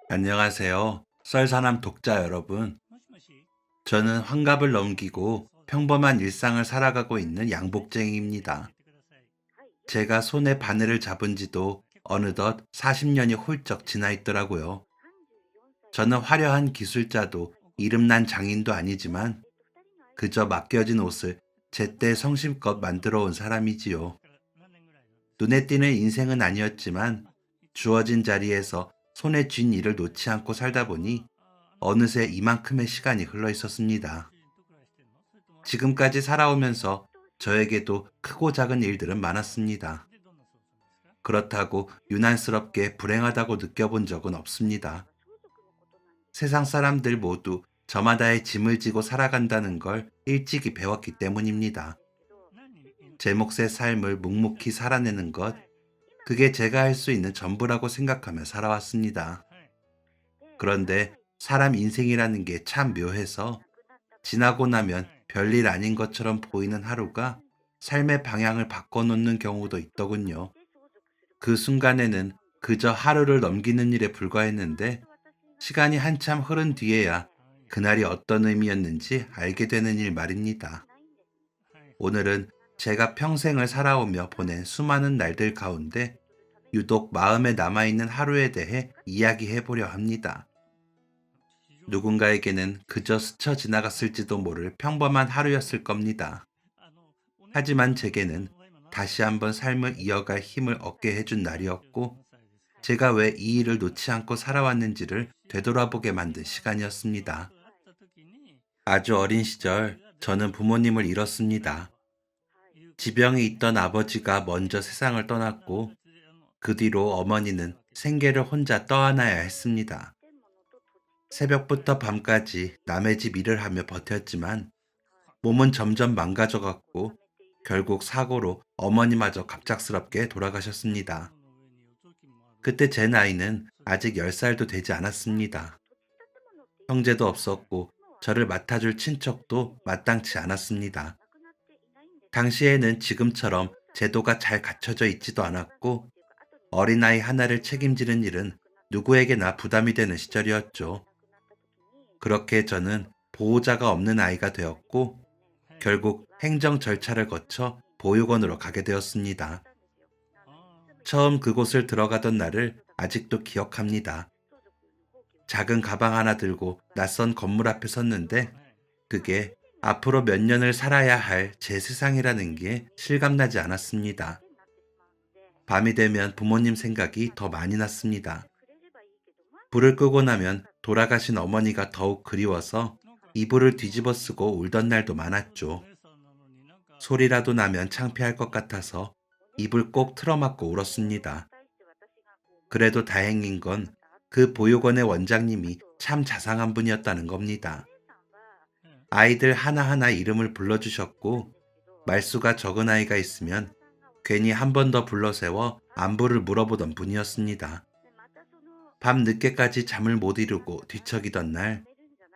안녕하세요. 썰사남 독자 여러분. 저는 환갑을 넘기고 평범한 일상을 살아가고 있는 양복쟁이입니다. 제가 손에 바늘을 잡은 지도 어느덧 40년이 훌쩍 지나 있더라고요. 저는 화려한 기술자도 이름난 장인도 아니지만 그저 맡겨진 옷을 제때 성심껏 만들어 온 사람이지요. 눈에 띄는 인생은 아니었지만 주어진 자리에서 손에 쥔 일을 놓지 않고 살다 보니 어느새 이만큼의 시간이 흘러 있었습니다. 지금까지 살아오면서 저에게도 크고 작은 일들은 많았습니다. 그렇다고 유난스럽게 불행하다고 느껴본 적은 없습니다. 세상 사람들 모두 저마다의 짐을 지고 살아간다는 걸 일찍이 배웠기 때문입니다. 제 몫의 삶을 묵묵히 살아내는 것, 그게 제가 할 수 있는 전부라고 생각하며 살아왔습니다. 그런데 사람 인생이라는 게 참 묘해서 지나고 나면 별일 아닌 것처럼 보이는 하루가 삶의 방향을 바꿔놓는 경우도 있더군요. 그 순간에는 그저 하루를 넘기는 일에 불과했는데 시간이 한참 흐른 뒤에야 그날이 어떤 의미였는지 알게 되는 일 말입니다. 오늘은 제가 평생을 살아오며 보낸 수많은 날들 가운데 유독 마음에 남아있는 하루에 대해 이야기해 보려 합니다. 누군가에게는 그저 스쳐 지나갔을지도 모를 평범한 하루였을 겁니다. 하지만 제게는 다시 한번 삶을 이어갈 힘을 얻게 해준 날이었고, 제가 왜 이 일을 놓지 않고 살아왔는지를 되돌아보게 만든 시간이었습니다. 아주 어린 시절, 저는 부모님을 잃었습니다. 지병이 있던 아버지가 먼저 세상을 떠났고, 그 뒤로 어머니는 생계를 혼자 떠안아야 했습니다. 새벽부터 밤까지 남의 집 일을 하며 버텼지만 몸은 점점 망가져갔고 결국 사고로 어머니마저 갑작스럽게 돌아가셨습니다. 그때 제 나이는 아직 10살도 되지 않았습니다. 형제도 없었고 저를 맡아줄 친척도 마땅치 않았습니다. 당시에는 지금처럼 제도가 잘 갖춰져 있지도 않았고 어린아이 하나를 책임지는 일은 누구에게나 부담이 되는 시절이었죠. 그렇게 저는 보호자가 없는 아이가 되었고 결국 행정 절차를 거쳐 보육원으로 가게 되었습니다. 처음 그곳을 들어가던 날을 아직도 기억합니다. 작은 가방 하나 들고 낯선 건물 앞에 섰는데 그게 앞으로 몇 년을 살아야 할 제 세상이라는 게 실감나지 않았습니다. 밤이 되면 부모님 생각이 더 많이 났습니다. 불을 끄고 나면 돌아가신 어머니가 더욱 그리워서 이불을 뒤집어 쓰고 울던 날도 많았죠. 소리라도 나면 창피할 것 같아서 입을 꼭 틀어막고 울었습니다. 그래도 다행인 건 그 보육원의 원장님이 참 자상한 분이었다는 겁니다. 아이들 하나하나 이름을 불러주셨고 말수가 적은 아이가 있으면 괜히 한 번 더 불러세워 안부를 물어보던 분이었습니다. 밤 늦게까지 잠을 못 이루고 뒤척이던 날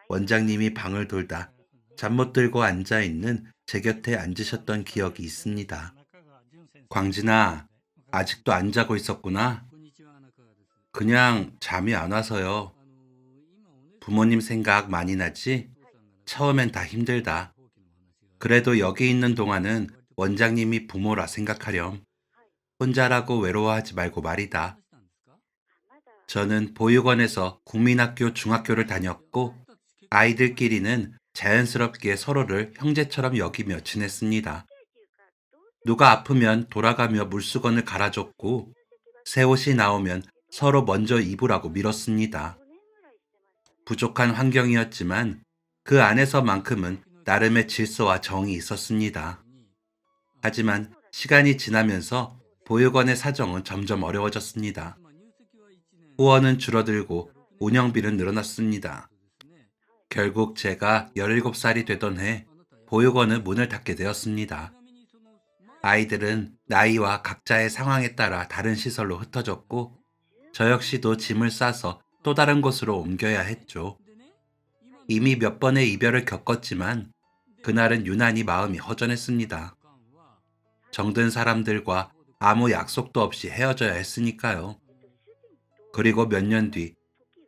원장님이 방을 돌다 잠 못 들고 앉아있는 제 곁에 앉으셨던 기억이 있습니다. 광진아, 아직도 안 자고 있었구나. 그냥 잠이 안 와서요. 부모님 생각 많이 나지? 처음엔 다 힘들다. 그래도 여기 있는 동안은 원장님이 부모라 생각하렴. 혼자라고 외로워하지 말고 말이다. 저는 보육원에서 국민학교 중학교를 다녔고 아이들끼리는 자연스럽게 서로를 형제처럼 여기며 지냈습니다. 누가 아프면 돌아가며 물수건을 갈아줬고 새 옷이 나오면 서로 먼저 입으라고 밀었습니다. 부족한 환경이었지만 그 안에서만큼은 나름의 질서와 정이 있었습니다. 하지만 시간이 지나면서 보육원의 사정은 점점 어려워졌습니다. 후원은 줄어들고 운영비는 늘어났습니다. 결국 제가 17살이 되던 해 보육원은 문을 닫게 되었습니다. 아이들은 나이와 각자의 상황에 따라 다른 시설로 흩어졌고 저 역시도 짐을 싸서 또 다른 곳으로 옮겨야 했죠. 이미 몇 번의 이별을 겪었지만 그날은 유난히 마음이 허전했습니다. 정든 사람들과 아무 약속도 없이 헤어져야 했으니까요. 그리고 몇 년 뒤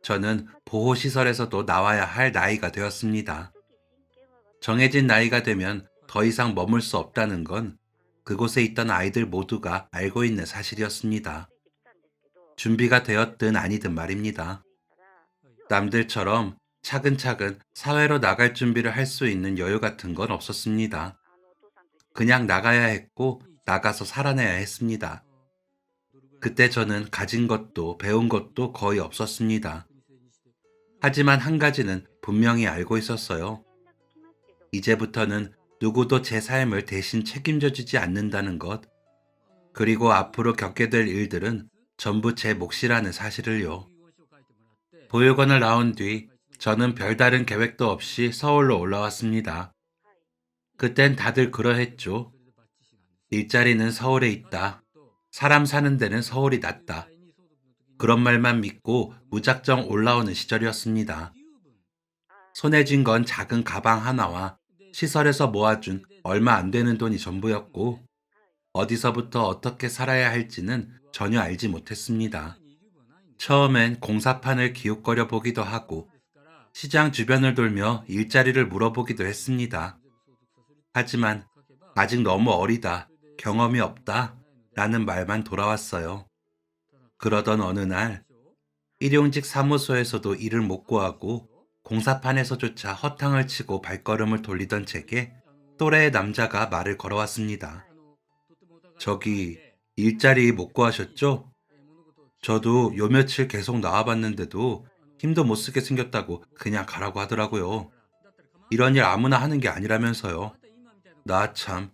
저는 보호시설에서도 나와야 할 나이가 되었습니다. 정해진 나이가 되면 더 이상 머물 수 없다는 건 그곳에 있던 아이들 모두가 알고 있는 사실이었습니다. 준비가 되었든 아니든 말입니다. 남들처럼 차근차근 사회로 나갈 준비를 할 수 있는 여유 같은 건 없었습니다. 그냥 나가야 했고 나가서 살아내야 했습니다. 그때 저는 가진 것도 배운 것도 거의 없었습니다. 하지만 한 가지는 분명히 알고 있었어요. 이제부터는 누구도 제 삶을 대신 책임져 주지 않는다는 것, 그리고 앞으로 겪게 될 일들은 전부 제 몫이라는 사실을요. 보육원을 나온 뒤 저는 별다른 계획도 없이 서울로 올라왔습니다. 그땐 다들 그러했죠. 일자리는 서울에 있다. 사람 사는 데는 서울이 낫다. 그런 말만 믿고 무작정 올라오는 시절이었습니다. 손에 쥔 건 작은 가방 하나와 시설에서 모아준 얼마 안 되는 돈이 전부였고, 어디서부터 어떻게 살아야 할지는 전혀 알지 못했습니다. 처음엔 공사판을 기웃거려 보기도 하고, 시장 주변을 돌며 일자리를 물어보기도 했습니다. 하지만 아직 너무 어리다, 경험이 없다 라는 말만 돌아왔어요. 그러던 어느 날 일용직 사무소에서도 일을 못 구하고 공사판에서조차 허탕을 치고 발걸음을 돌리던 제게 또래의 남자가 말을 걸어왔습니다. 저기 일자리 못 구하셨죠? 저도 요 며칠 계속 나와봤는데도 힘도 못 쓰게 생겼다고 그냥 가라고 하더라고요. 이런 일 아무나 하는 게 아니라면서요. 나 참,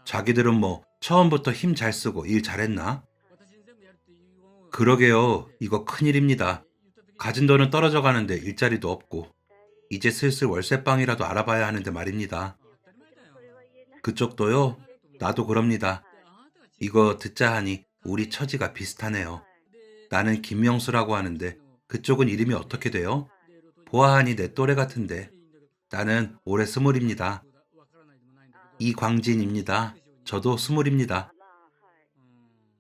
자기들은 뭐 처음부터 힘 잘 쓰고 일 잘했나? 그러게요. 이거 큰일입니다. 가진 돈은 떨어져 가는데 일자리도 없고, 이제 슬슬 월세방이라도 알아봐야 하는데 말입니다. 그쪽도요? 나도 그럽니다. 이거 듣자 하니 우리 처지가 비슷하네요. 나는 김명수라고 하는데 그쪽은 이름이 어떻게 돼요? 보아하니 내 또래 같은데. 나는 올해 20입니다. 이광진입니다. 저도 20입니다.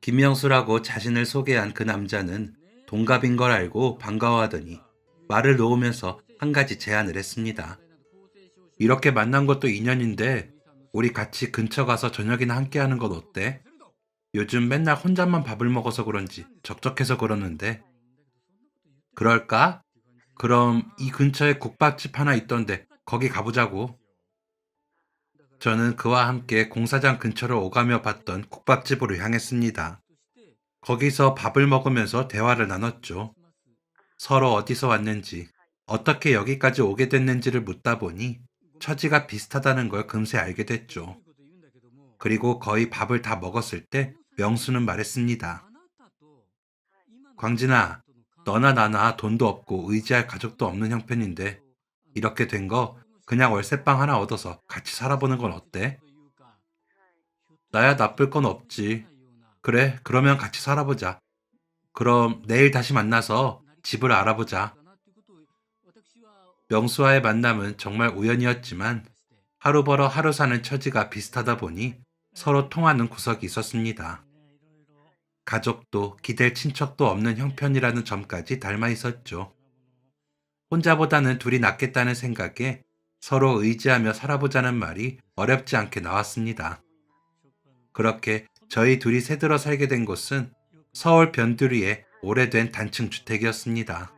김명수라고 자신을 소개한 그 남자는 동갑인 걸 알고 반가워하더니 말을 놓으면서 한 가지 제안을 했습니다. 이렇게 만난 것도 인연인데 우리 같이 근처 가서 저녁이나 함께 하는 건 어때? 요즘 맨날 혼자만 밥을 먹어서 그런지 적적해서 그러는데. 그럴까? 그럼 이 근처에 국밥집 하나 있던데 거기 가보자고. 저는 그와 함께 공사장 근처를 오가며 봤던 국밥집으로 향했습니다. 거기서 밥을 먹으면서 대화를 나눴죠. 서로 어디서 왔는지, 어떻게 여기까지 오게 됐는지를 묻다 보니 처지가 비슷하다는 걸 금세 알게 됐죠. 그리고 거의 밥을 다 먹었을 때 명수는 말했습니다. 광진아, 너나 나나 돈도 없고 의지할 가족도 없는 형편인데 이렇게 된 거 그냥 월세방 하나 얻어서 같이 살아보는 건 어때? 나야 나쁠 건 없지. 그래, 그러면 같이 살아보자. 그럼 내일 다시 만나서 집을 알아보자. 명수와의 만남은 정말 우연이었지만 하루 벌어 하루 사는 처지가 비슷하다 보니 서로 통하는 구석이 있었습니다. 가족도 기댈 친척도 없는 형편이라는 점까지 닮아 있었죠. 혼자보다는 둘이 낫겠다는 생각에 서로 의지하며 살아보자는 말이 어렵지 않게 나왔습니다. 그렇게 저희 둘이 새들어 살게 된 곳은 서울 변두리의 오래된 단층 주택이었습니다.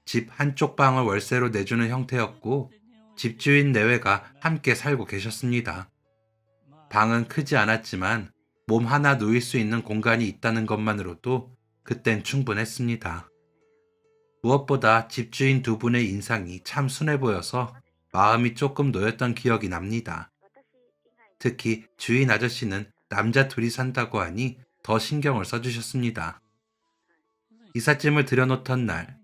집 한쪽 방을 월세로 내주는 형태였고 집주인 내외가 함께 살고 계셨습니다. 방은 크지 않았지만 몸 하나 누일 수 있는 공간이 있다는 것만으로도 그땐 충분했습니다. 무엇보다 집주인 두 분의 인상이 참 순해 보여서 마음이 조금 놓였던 기억이 납니다. 특히 주인 아저씨는 남자 둘이 산다고 하니 더 신경을 써주셨습니다. 이삿짐을 들여놓던 날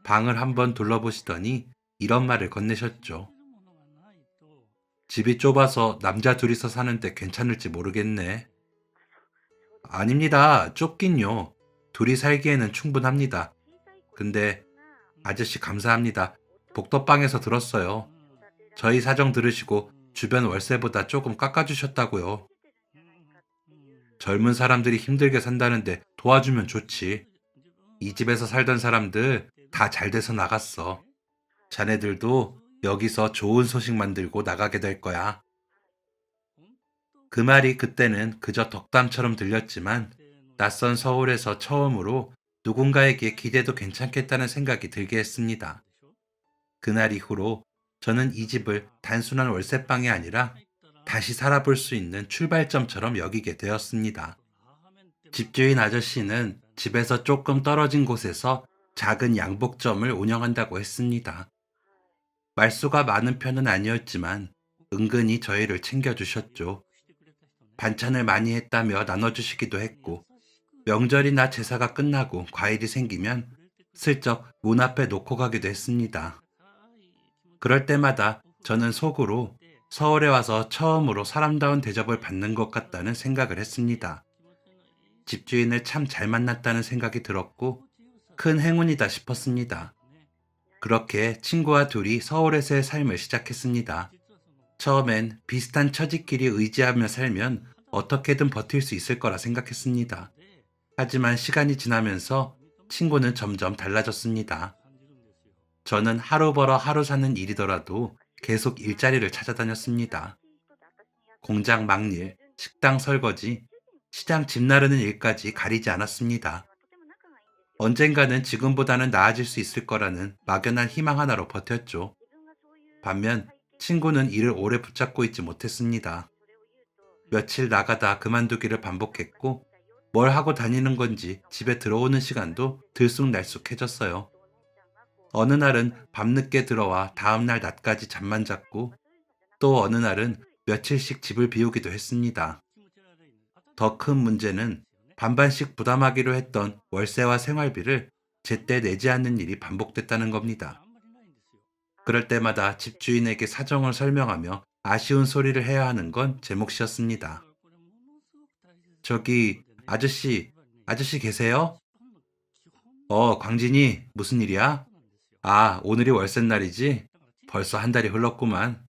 방을 한번 둘러보시더니 이런 말을 건네셨죠. 집이 좁아서 남자 둘이서 사는데 괜찮을지 모르겠네. 아닙니다. 좁긴요. 둘이 살기에는 충분합니다. 근데 아저씨 감사합니다. 복덕방에서 들었어요. 저희 사정 들으시고 주변 월세보다 조금 깎아주셨다고요. 젊은 사람들이 힘들게 산다는데 도와주면 좋지. 이 집에서 살던 사람들 다 잘 돼서 나갔어. 자네들도 여기서 좋은 소식만 들고 나가게 될 거야. 그 말이 그때는 그저 덕담처럼 들렸지만 낯선 서울에서 처음으로 누군가에게 기대도 괜찮겠다는 생각이 들게 했습니다. 그날 이후로 저는 이 집을 단순한 월세방이 아니라 다시 살아볼 수 있는 출발점처럼 여기게 되었습니다. 집주인 아저씨는 집에서 조금 떨어진 곳에서 작은 양복점을 운영한다고 했습니다. 말수가 많은 편은 아니었지만 은근히 저희를 챙겨주셨죠. 반찬을 많이 했다며 나눠주시기도 했고, 명절이나 제사가 끝나고 과일이 생기면 슬쩍 문 앞에 놓고 가기도 했습니다. 그럴 때마다 저는 속으로 서울에 와서 처음으로 사람다운 대접을 받는 것 같다는 생각을 했습니다. 집주인을 참 잘 만났다는 생각이 들었고, 큰 행운이다 싶었습니다. 그렇게 친구와 둘이 서울에서의 삶을 시작했습니다. 처음엔 비슷한 처지끼리 의지하며 살면 어떻게든 버틸 수 있을 거라 생각했습니다. 하지만 시간이 지나면서 친구는 점점 달라졌습니다. 저는 하루 벌어 하루 사는 일이더라도 계속 일자리를 찾아다녔습니다. 공장 막일, 식당 설거지, 시장 집 나르는 일까지 가리지 않았습니다. 언젠가는 지금보다는 나아질 수 있을 거라는 막연한 희망 하나로 버텼죠. 반면 친구는 일을 오래 붙잡고 있지 못했습니다. 며칠 나가다 그만두기를 반복했고, 뭘 하고 다니는 건지 집에 들어오는 시간도 들쑥날쑥해졌어요. 어느 날은 밤늦게 들어와 다음날 낮까지 잠만 잤고, 또 어느 날은 며칠씩 집을 비우기도 했습니다. 더 큰 문제는 반반씩 부담하기로 했던 월세와 생활비를 제때 내지 않는 일이 반복됐다는 겁니다. 그럴 때마다 집주인에게 사정을 설명하며 아쉬운 소리를 해야 하는 건 제 몫이었습니다. 저기, 아저씨 계세요? 광진이, 무슨 일이야? 아, 오늘이 월세 날이지? 벌써 한 달이 흘렀구만.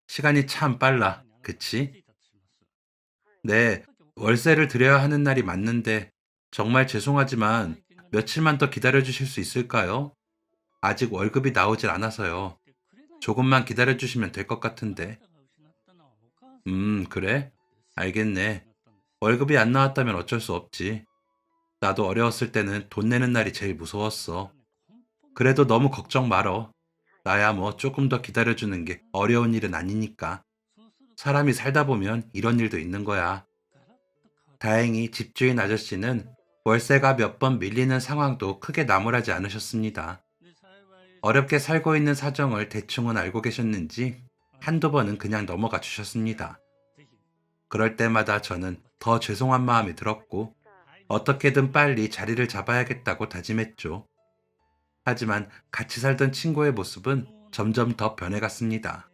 시간이 참 빨라. 그치? 네, 월세를 드려야 하는 날이 맞는데, 정말 죄송하지만 며칠만 더 기다려 주실 수 있을까요? 아직 월급이 나오질 않아서요. 조금만 기다려 주시면 될 것 같은데. 그래? 알겠네. 월급이 안 나왔다면 어쩔 수 없지. 나도 어려웠을 때는 돈 내는 날이 제일 무서웠어. 그래도 너무 걱정 말어. 나야 뭐 조금 더 기다려주는 게 어려운 일은 아니니까. 사람이 살다 보면 이런 일도 있는 거야. 다행히 집주인 아저씨는 월세가 몇 번 밀리는 상황도 크게 나무라지 않으셨습니다. 어렵게 살고 있는 사정을 대충은 알고 계셨는지 한두 번은 그냥 넘어가 주셨습니다. 그럴 때마다 저는 더 죄송한 마음이 들었고, 어떻게든 빨리 자리를 잡아야겠다고 다짐했죠. 하지만 같이 살던 친구의 모습은 점점 더 변해갔습니다.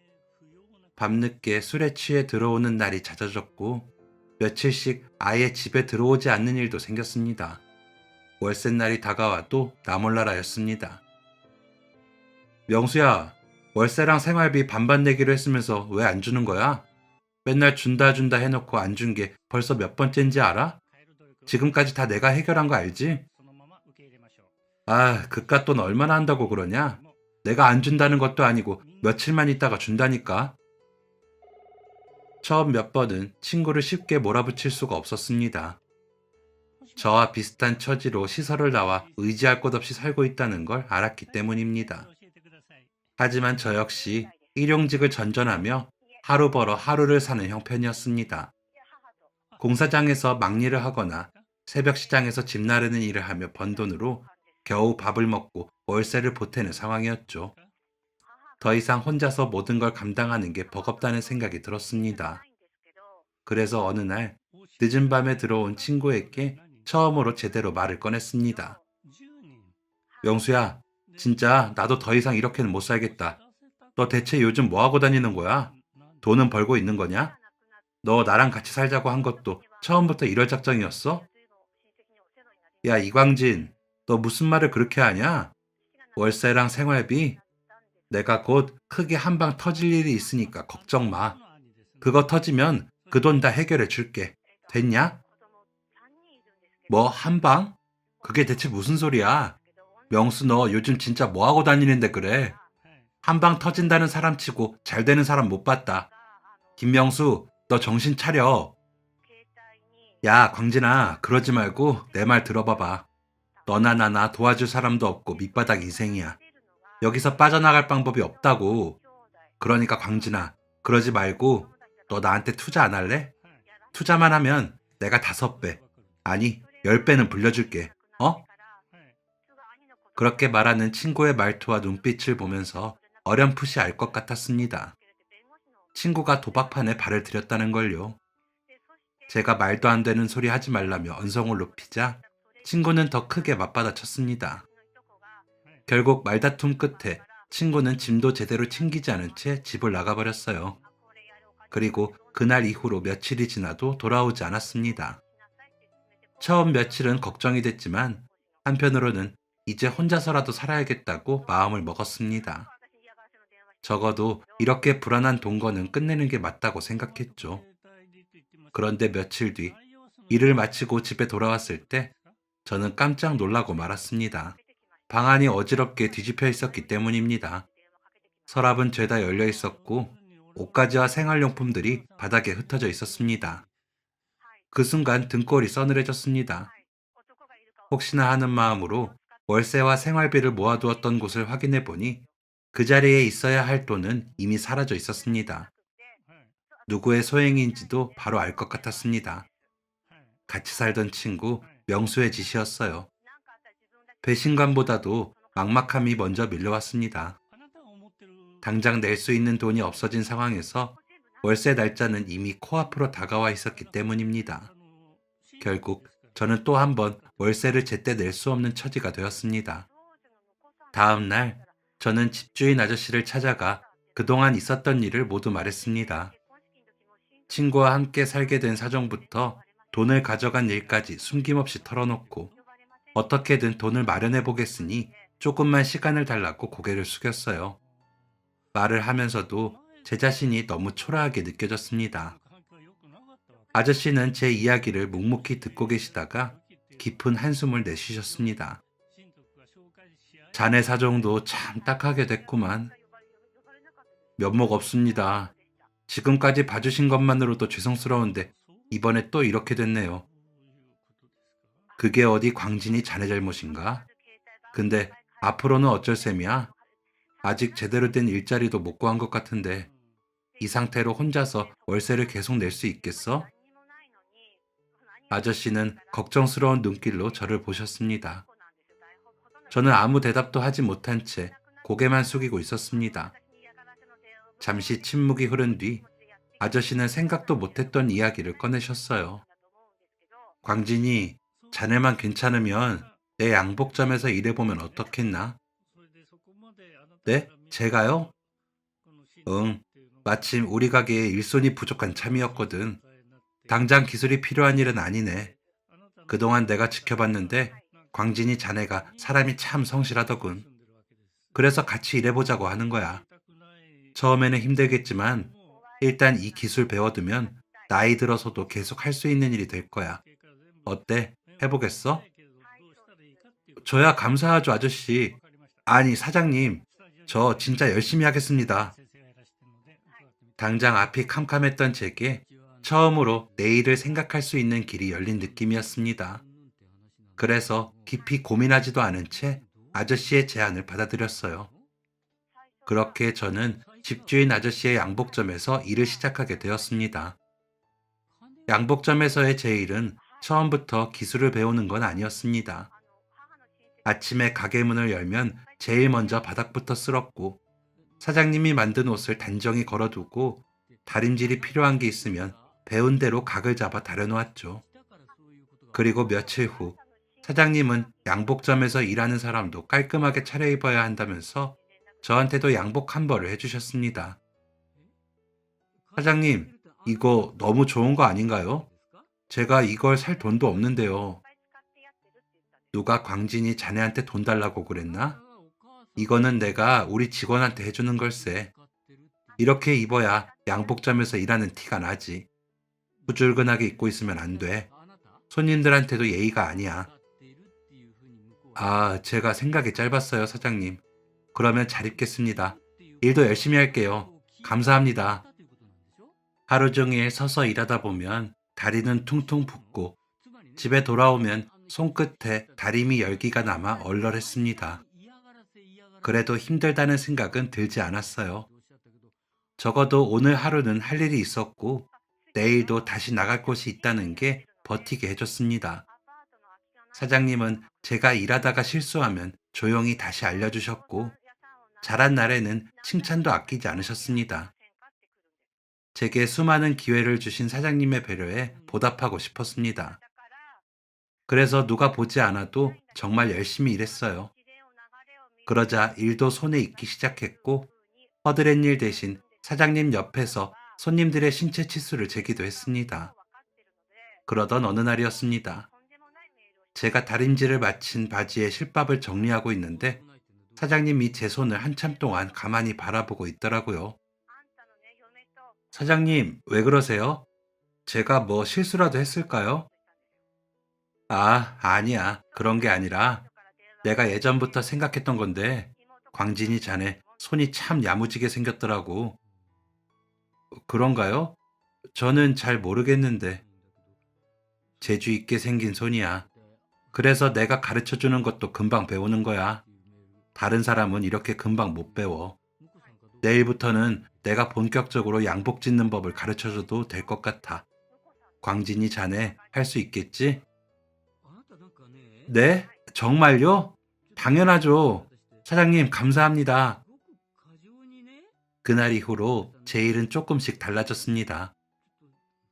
밤늦게 술에 취해 들어오는 날이 잦아졌고, 며칠씩 아예 집에 들어오지 않는 일도 생겼습니다. 월세 날이 다가와도 나몰라라였습니다. 명수야, 월세랑 생활비 반반 내기로 했으면서 왜 안 주는 거야? 맨날 준다 준다 해놓고 안 준 게 벌써 몇 번째인지 알아? 지금까지 다 내가 해결한 거 알지? 아, 그깟 돈 얼마나 한다고 그러냐? 내가 안 준다는 것도 아니고 며칠만 있다가 준다니까. 처음 몇 번은 친구를 쉽게 몰아붙일 수가 없었습니다. 저와 비슷한 처지로 시설을 나와 의지할 곳 없이 살고 있다는 걸 알았기 때문입니다. 하지만 저 역시 일용직을 전전하며 하루 벌어 하루를 사는 형편이었습니다. 공사장에서 막일을 하거나 새벽 시장에서 집 나르는 일을 하며 번 돈으로 겨우 밥을 먹고 월세를 보태는 상황이었죠. 더 이상 혼자서 모든 걸 감당하는 게 버겁다는 생각이 들었습니다. 그래서 어느 날 늦은 밤에 들어온 친구에게 처음으로 제대로 말을 꺼냈습니다. 명수야, 진짜 나도 더 이상 이렇게는 못 살겠다. 너 대체 요즘 뭐 하고 다니는 거야? 돈은 벌고 있는 거냐? 너 나랑 같이 살자고 한 것도 처음부터 이럴 작정이었어? 야, 이광진, 너 무슨 말을 그렇게 하냐? 월세랑 생활비? 내가 곧 크게 한 방 터질 일이 있으니까 걱정 마. 그거 터지면 그 돈 다 해결해 줄게. 됐냐? 뭐, 한 방? 그게 대체 무슨 소리야? 명수 너 요즘 진짜 뭐하고 다니는데 그래? 한방 터진다는 사람 치고 잘 되는 사람 못 봤다. 김명수, 너 정신 차려. 야, 광진아, 그러지 말고 내 말 들어봐봐. 너나 나나 도와줄 사람도 없고 밑바닥 인생이야. 여기서 빠져나갈 방법이 없다고. 그러니까 광진아, 그러지 말고 너 나한테 투자 안 할래? 투자만 하면 내가 5배, 아니 10배는 불려줄게. 어? 그렇게 말하는 친구의 말투와 눈빛을 보면서 어렴풋이 알 것 같았습니다. 친구가 도박판에 발을 들였다는 걸요. 제가 말도 안 되는 소리 하지 말라며 언성을 높이자 친구는 더 크게 맞받아쳤습니다. 결국 말다툼 끝에 친구는 짐도 제대로 챙기지 않은 채 집을 나가버렸어요. 그리고 그날 이후로 며칠이 지나도 돌아오지 않았습니다. 처음 며칠은 걱정이 됐지만 한편으로는 이제 혼자서라도 살아야겠다고 마음을 먹었습니다. 적어도 이렇게 불안한 동거는 끝내는 게 맞다고 생각했죠. 그런데 며칠 뒤 일을 마치고 집에 돌아왔을 때 저는 깜짝 놀라고 말았습니다. 방안이 어지럽게 뒤집혀 있었기 때문입니다. 서랍은 죄다 열려 있었고 옷가지와 생활용품들이 바닥에 흩어져 있었습니다. 그 순간 등골이 서늘해졌습니다. 혹시나 하는 마음으로 월세와 생활비를 모아두었던 곳을 확인해 보니 그 자리에 있어야 할 돈은 이미 사라져 있었습니다. 누구의 소행인지도 바로 알 것 같았습니다. 같이 살던 친구 명수의 짓이었어요. 배신감보다도 막막함이 먼저 밀려왔습니다. 당장 낼 수 있는 돈이 없어진 상황에서 월세 날짜는 이미 코앞으로 다가와 있었기 때문입니다. 결국 저는 또 한 번 월세를 제때 낼 수 없는 처지가 되었습니다. 다음 날 저는 집주인 아저씨를 찾아가 그동안 있었던 일을 모두 말했습니다. 친구와 함께 살게 된 사정부터 돈을 가져간 일까지 숨김없이 털어놓고 어떻게든 돈을 마련해 보겠으니 조금만 시간을 달라고 고개를 숙였어요. 말을 하면서도 제 자신이 너무 초라하게 느껴졌습니다. 아저씨는 제 이야기를 묵묵히 듣고 계시다가 깊은 한숨을 내쉬셨습니다. 자네 사정도 참 딱하게 됐구만. 면목 없습니다. 지금까지 봐주신 것만으로도 죄송스러운데 이번에 또 이렇게 됐네요. 그게 어디 광진이 자네 잘못인가? 근데 앞으로는 어쩔 셈이야? 아직 제대로 된 일자리도 못 구한 것 같은데 이 상태로 혼자서 월세를 계속 낼 수 있겠어? 아저씨는 걱정스러운 눈길로 저를 보셨습니다. 저는 아무 대답도 하지 못한 채 고개만 숙이고 있었습니다. 잠시 침묵이 흐른 뒤 아저씨는 생각도 못했던 이야기를 꺼내셨어요. 광진이, 자네만 괜찮으면 내 양복점에서 일해보면 어떻겠나? 네? 제가요? 응. 마침 우리 가게에 일손이 부족한 참이었거든. 당장 기술이 필요한 일은 아니네. 그동안 내가 지켜봤는데 광진이 자네가 사람이 참 성실하더군. 그래서 같이 일해보자고 하는 거야. 처음에는 힘들겠지만 일단 이 기술 배워두면 나이 들어서도 계속 할 수 있는 일이 될 거야. 어때? 해보겠어? 저야 감사하죠, 아저씨. 아니, 사장님. 저 진짜 열심히 하겠습니다. 당장 앞이 캄캄했던 제게 처음으로 내일을 생각할 수 있는 길이 열린 느낌이었습니다. 그래서 깊이 고민하지도 않은 채 아저씨의 제안을 받아들였어요. 그렇게 저는 집주인 아저씨의 양복점에서 일을 시작하게 되었습니다. 양복점에서의 제 일은 처음부터 기술을 배우는 건 아니었습니다. 아침에 가게 문을 열면 제일 먼저 바닥부터 쓸었고 사장님이 만든 옷을 단정히 걸어두고 다림질이 필요한 게 있으면 배운 대로 각을 잡아 다려놓았죠. 그리고 며칠 후 사장님은 양복점에서 일하는 사람도 깔끔하게 차려입어야 한다면서 저한테도 양복 한 벌을 해주셨습니다. 사장님, 이거 너무 좋은 거 아닌가요? 제가 이걸 살 돈도 없는데요. 누가 광진이 자네한테 돈 달라고 그랬나? 이거는 내가 우리 직원한테 해주는 걸세. 이렇게 입어야 양복점에서 일하는 티가 나지. 후줄근하게 입고 있으면 안 돼. 손님들한테도 예의가 아니야. 아, 제가 생각이 짧았어요, 사장님. 그러면 잘 입겠습니다. 일도 열심히 할게요. 감사합니다. 하루 종일 서서 일하다 보면 다리는 퉁퉁 붓고 집에 돌아오면 손끝에 다리미 열기가 남아 얼얼했습니다. 그래도 힘들다는 생각은 들지 않았어요. 적어도 오늘 하루는 할 일이 있었고 내일도 다시 나갈 곳이 있다는 게 버티게 해줬습니다. 사장님은 제가 일하다가 실수하면 조용히 다시 알려주셨고 잘한 날에는 칭찬도 아끼지 않으셨습니다. 제게 수많은 기회를 주신 사장님의 배려에 보답하고 싶었습니다. 그래서 누가 보지 않아도 정말 열심히 일했어요. 그러자 일도 손에 익기 시작했고 허드렛 일 대신 사장님 옆에서 손님들의 신체 치수를 재기도 했습니다. 그러던 어느 날이었습니다. 제가 다림질을 마친 바지에 실밥을 정리하고 있는데 사장님이 제 손을 한참 동안 가만히 바라보고 있더라고요. 사장님, 왜 그러세요? 제가 뭐 실수라도 했을까요? 아, 아니야. 그런 게 아니라 내가 예전부터 생각했던 건데 광진이 자네 손이 참 야무지게 생겼더라고. 그런가요? 저는 잘 모르겠는데 재주 있게 생긴 손이야. 그래서 내가 가르쳐 주는 것도 금방 배우는 거야. 다른 사람은 이렇게 금방 못 배워. 내일부터는 내가 본격적으로 양복 짓는 법을 가르쳐 줘도 될 것 같아. 광진이 자네 할 수 있겠지? 네? 정말요? 당연하죠. 사장님, 감사합니다. 그날 이후로 제 일은 조금씩 달라졌습니다.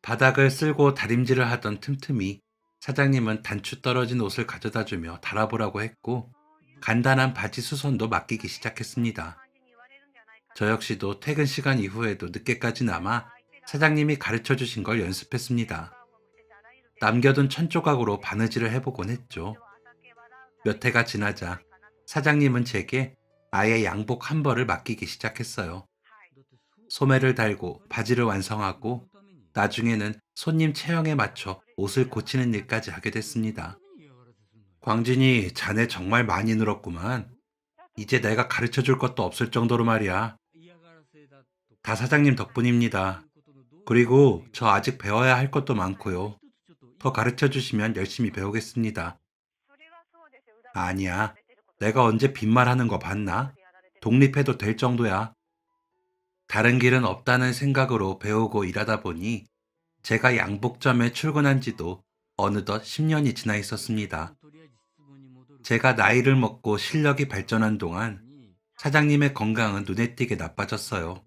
바닥을 쓸고 다림질을 하던 틈틈이 사장님은 단추 떨어진 옷을 가져다 주며 달아보라고 했고 간단한 바지 수선도 맡기기 시작했습니다. 저 역시도 퇴근 시간 이후에도 늦게까지 남아 사장님이 가르쳐 주신 걸 연습했습니다. 남겨둔 천조각으로 바느질을 해보곤 했죠. 몇 해가 지나자 사장님은 제게 아예 양복 한 벌을 맡기기 시작했어요. 소매를 달고 바지를 완성하고 나중에는 손님 체형에 맞춰 옷을 고치는 일까지 하게 됐습니다. 광진이 자네 정말 많이 늘었구만. 이제 내가 가르쳐 줄 것도 없을 정도로 말이야. 다 사장님 덕분입니다. 그리고 저 아직 배워야 할 것도 많고요. 더 가르쳐 주시면 열심히 배우겠습니다. 아니야. 내가 언제 빈말하는 거 봤나? 독립해도 될 정도야. 다른 길은 없다는 생각으로 배우고 일하다 보니 제가 양복점에 출근한 지도 어느덧 10년이 지나 있었습니다. 제가 나이를 먹고 실력이 발전한 동안 사장님의 건강은 눈에 띄게 나빠졌어요.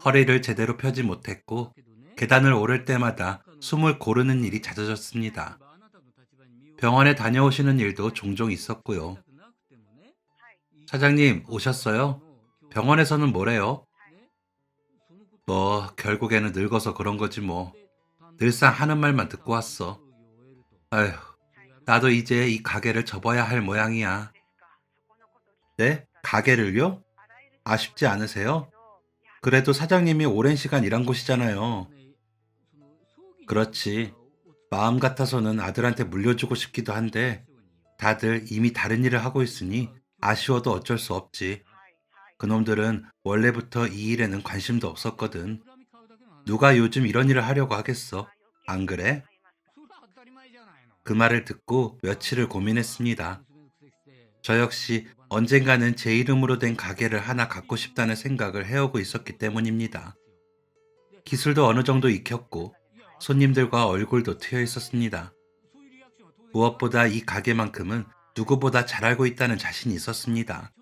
허리를 제대로 펴지 못했고 계단을 오를 때마다 숨을 고르는 일이 잦아졌습니다. 병원에 다녀오시는 일도 종종 있었고요. 사장님, 오셨어요? 병원에서는 뭐래요? 뭐, 결국에는 늙어서 그런 거지 뭐. 늘상 하는 말만 듣고 왔어. 아휴, 나도 이제 이 가게를 접어야 할 모양이야. 네? 가게를요? 아쉽지 않으세요? 그래도 사장님이 오랜 시간 일한 곳이잖아요. 그렇지. 마음 같아서는 아들한테 물려주고 싶기도 한데 다들 이미 다른 일을 하고 있으니 아쉬워도 어쩔 수 없지. 그놈들은 원래부터 이 일에는 관심도 없었거든. 누가 요즘 이런 일을 하려고 하겠어? 안 그래? 그 말을 듣고 며칠을 고민했습니다. 저 역시 언젠가는 제 이름으로 된 가게를 하나 갖고 싶다는 생각을 해오고 있었기 때문입니다. 기술도 어느 정도 익혔고 손님들과 얼굴도 트여 있었습니다. 무엇보다 이 가게만큼은 누구보다 잘 알고 있다는 자신이 있었습니다.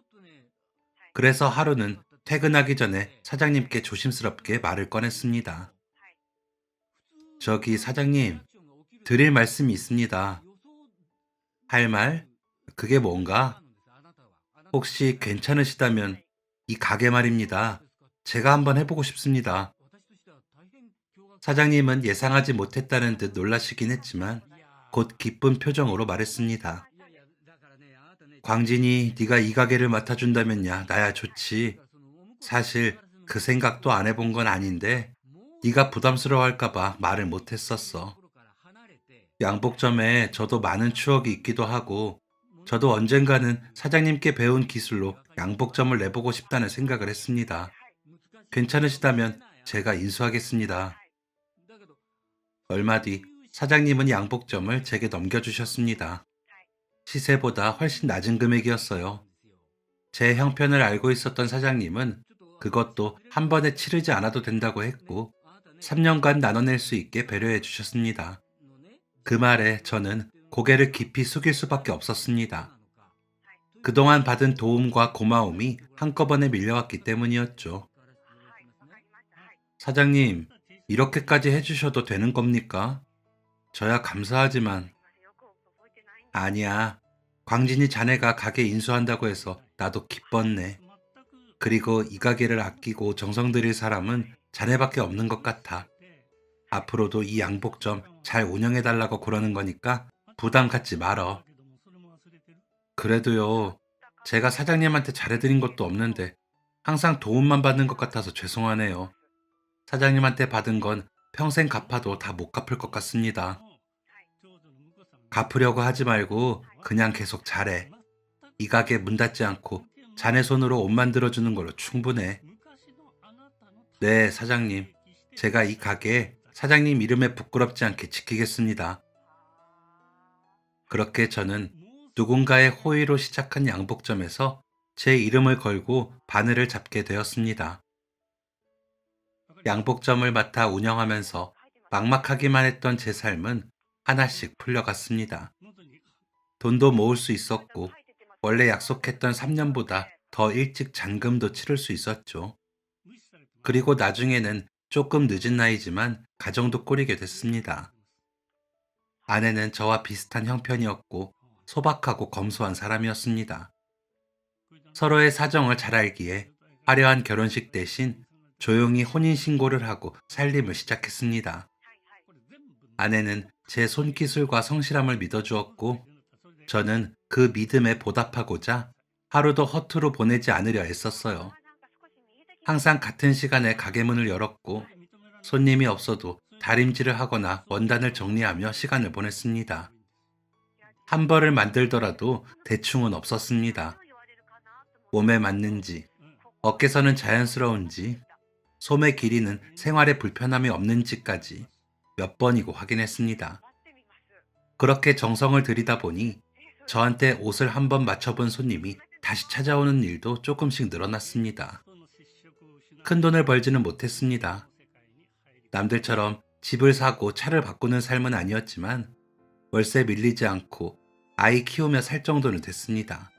그래서 하루는 퇴근하기 전에 사장님께 조심스럽게 말을 꺼냈습니다. 저기 사장님, 드릴 말씀이 있습니다. 할 말? 그게 뭔가? 혹시 괜찮으시다면 이 가게 말입니다. 제가 한번 해보고 싶습니다. 사장님은 예상하지 못했다는 듯 놀라시긴 했지만 곧 기쁜 표정으로 말했습니다. 광진이 네가 이 가게를 맡아준다면야 나야 좋지. 사실 그 생각도 안 해본 건 아닌데 네가 부담스러워할까 봐 말을 못했었어. 양복점에 저도 많은 추억이 있기도 하고 저도 언젠가는 사장님께 배운 기술로 양복점을 내보고 싶다는 생각을 했습니다. 괜찮으시다면 제가 인수하겠습니다. 얼마 뒤 사장님은 양복점을 제게 넘겨주셨습니다. 시세보다 훨씬 낮은 금액이었어요. 제 형편을 알고 있었던 사장님은 그것도 한 번에 치르지 않아도 된다고 했고 3년간 나눠낼 수 있게 배려해 주셨습니다. 그 말에 저는 고개를 깊이 숙일 수밖에 없었습니다. 그동안 받은 도움과 고마움이 한꺼번에 밀려왔기 때문이었죠. 사장님, 이렇게까지 해주셔도 되는 겁니까? 저야 감사하지만. 아니야. 광진이 자네가 가게 인수한다고 해서 나도 기뻤네. 그리고 이 가게를 아끼고 정성 들일 사람은 자네밖에 없는 것 같아. 앞으로도 이 양복점 잘 운영해달라고 그러는 거니까 부담 갖지 말어. 그래도요, 제가 사장님한테 잘해드린 것도 없는데 항상 도움만 받는 것 같아서 죄송하네요. 사장님한테 받은 건 평생 갚아도 다 못 갚을 것 같습니다. 갚으려고 하지 말고 그냥 계속 잘해. 이 가게 문 닫지 않고 자네 손으로 옷 만들어주는 걸로 충분해. 네, 사장님. 제가 이 가게 사장님 이름에 부끄럽지 않게 지키겠습니다. 그렇게 저는 누군가의 호의로 시작한 양복점에서 제 이름을 걸고 바늘을 잡게 되었습니다. 양복점을 맡아 운영하면서 막막하기만 했던 제 삶은 하나씩 풀려갔습니다. 돈도 모을 수 있었고, 원래 약속했던 3년보다 더 일찍 잔금도 치를 수 있었죠. 그리고 나중에는 조금 늦은 나이지만 가정도 꾸리게 됐습니다. 아내는 저와 비슷한 형편이었고 소박하고 검소한 사람이었습니다. 서로의 사정을 잘 알기에 화려한 결혼식 대신 조용히 혼인신고를 하고 살림을 시작했습니다. 아내는 제 손기술과 성실함을 믿어주었고 저는 그 믿음에 보답하고자 하루도 허투루 보내지 않으려 애썼어요. 항상 같은 시간에 가게 문을 열었고 손님이 없어도 다림질을 하거나 원단을 정리하며 시간을 보냈습니다. 한 벌을 만들더라도 대충은 없었습니다. 몸에 맞는지, 어깨선은 자연스러운지, 소매 길이는 생활에 불편함이 없는지까지 몇 번이고 확인했습니다. 그렇게 정성을 들이다 보니 저한테 옷을 한 번 맞춰본 손님이 다시 찾아오는 일도 조금씩 늘어났습니다. 큰 돈을 벌지는 못했습니다. 남들처럼 집을 사고 차를 바꾸는 삶은 아니었지만 월세 밀리지 않고 아이 키우며 살 정도는 됐습니다.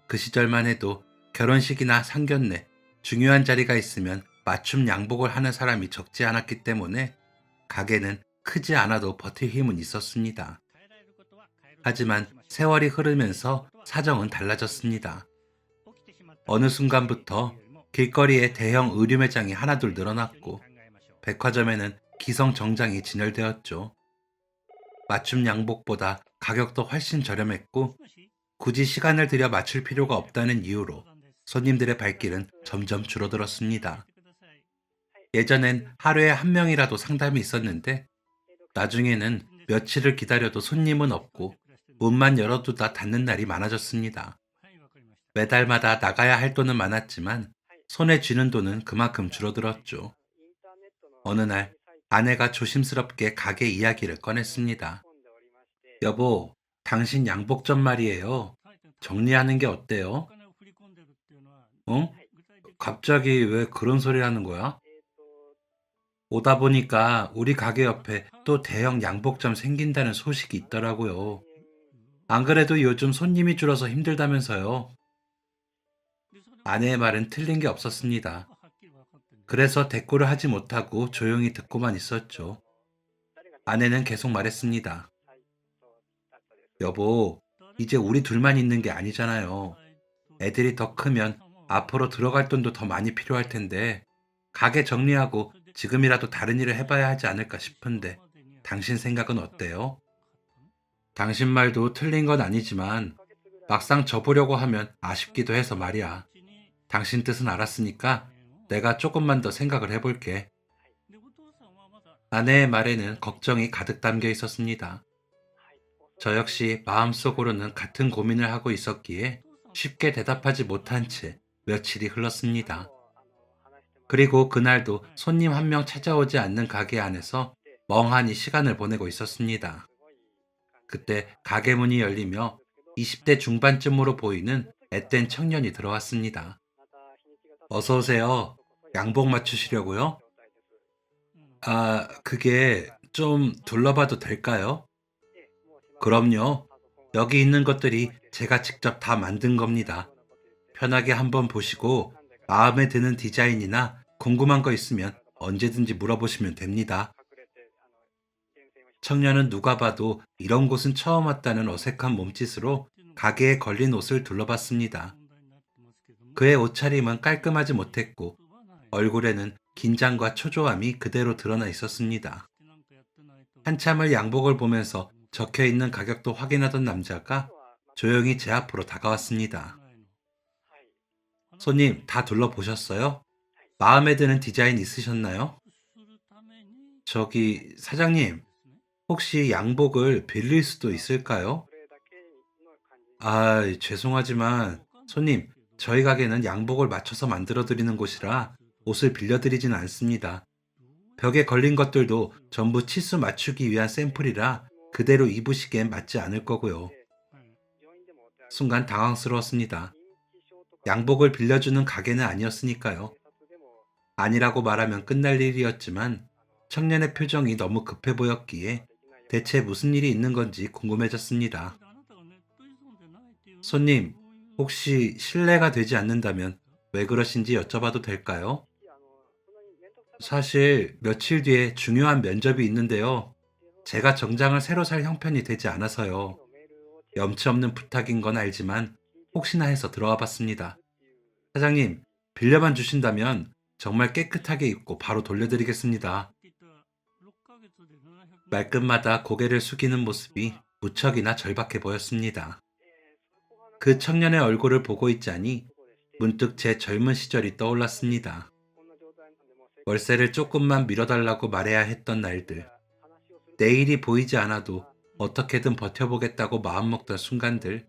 그 시절만 해도 결혼식이나 상견례, 중요한 자리가 있으면 맞춤 양복을 하는 사람이 적지 않았기 때문에 가게는 크지 않아도 버틸 힘은 있었습니다. 하지만 세월이 흐르면서 사정은 달라졌습니다. 어느 순간부터 길거리에 대형 의류 매장이 하나둘 늘어났고 백화점에는 기성 정장이 진열되었죠. 맞춤 양복보다 가격도 훨씬 저렴했고 굳이 시간을 들여 맞출 필요가 없다는 이유로 손님들의 발길은 점점 줄어들었습니다. 예전엔 하루에 한 명이라도 상담이 있었는데 나중에는 며칠을 기다려도 손님은 없고 문만 열어두다 닫는 날이 많아졌습니다. 매달마다 나가야 할 돈은 많았지만 손에 쥐는 돈은 그만큼 줄어들었죠. 어느 날 아내가 조심스럽게 가게 이야기를 꺼냈습니다. 여보, 당신 양복점 말이에요. 정리하는 게 어때요? 어? 갑자기 왜 그런 소리 하는 거야? 오다 보니까 우리 가게 옆에 또 대형 양복점 생긴다는 소식이 있더라고요. 안 그래도 요즘 손님이 줄어서 힘들다면서요. 아내의 말은 틀린 게 없었습니다. 그래서 대꾸를 하지 못하고 조용히 듣고만 있었죠. 아내는 계속 말했습니다. 여보, 이제 우리 둘만 있는 게 아니잖아요. 애들이 더 크면 앞으로 들어갈 돈도 더 많이 필요할 텐데, 가게 정리하고 지금이라도 다른 일을 해봐야 하지 않을까 싶은데, 당신 생각은 어때요? 당신 말도 틀린 건 아니지만, 막상 접으려고 하면 아쉽기도 해서 말이야. 당신 뜻은 알았으니까 내가 조금만 더 생각을 해볼게. 아내의 말에는 걱정이 가득 담겨 있었습니다. 저 역시 마음속으로는 같은 고민을 하고 있었기에 쉽게 대답하지 못한 채 며칠이 흘렀습니다. 그리고 그날도 손님 한 명 찾아오지 않는 가게 안에서 멍하니 시간을 보내고 있었습니다. 그때 가게 문이 열리며 20대 중반쯤으로 보이는 앳된 청년이 들어왔습니다. 어서 오세요. 양복 맞추시려고요? 아, 그게 좀 둘러봐도 될까요? 그럼요. 여기 있는 것들이 제가 직접 다 만든 겁니다. 편하게 한번 보시고 마음에 드는 디자인이나 궁금한 거 있으면 언제든지 물어보시면 됩니다. 청년은 누가 봐도 이런 곳은 처음 왔다는 어색한 몸짓으로 가게에 걸린 옷을 둘러봤습니다. 그의 옷차림은 깔끔하지 못했고 얼굴에는 긴장과 초조함이 그대로 드러나 있었습니다. 한참을 양복을 보면서 적혀 있는 가격도 확인하던 남자가 조용히 제 앞으로 다가왔습니다. 손님, 다 둘러보셨어요? 마음에 드는 디자인 있으셨나요? 저기, 사장님, 혹시 양복을 빌릴 수도 있을까요? 아, 죄송하지만, 손님, 저희 가게는 양복을 맞춰서 만들어 드리는 곳이라 옷을 빌려드리진 않습니다. 벽에 걸린 것들도 전부 치수 맞추기 위한 샘플이라 그대로 입으시기엔 맞지 않을 거고요. 순간 당황스러웠습니다. 양복을 빌려주는 가게는 아니었으니까요. 아니라고 말하면 끝날 일이었지만 청년의 표정이 너무 급해 보였기에 대체 무슨 일이 있는 건지 궁금해졌습니다. 손님, 혹시 실례가 되지 않는다면 왜 그러신지 여쭤봐도 될까요? 사실 며칠 뒤에 중요한 면접이 있는데요. 제가 정장을 새로 살 형편이 되지 않아서요. 염치 없는 부탁인 건 알지만 혹시나 해서 들어와 봤습니다. 사장님, 빌려만 주신다면 정말 깨끗하게 입고 바로 돌려드리겠습니다. 말끝마다 고개를 숙이는 모습이 무척이나 절박해 보였습니다. 그 청년의 얼굴을 보고 있자니 문득 제 젊은 시절이 떠올랐습니다. 월세를 조금만 밀어달라고 말해야 했던 날들, 내일이 보이지 않아도 어떻게든 버텨보겠다고 마음먹던 순간들,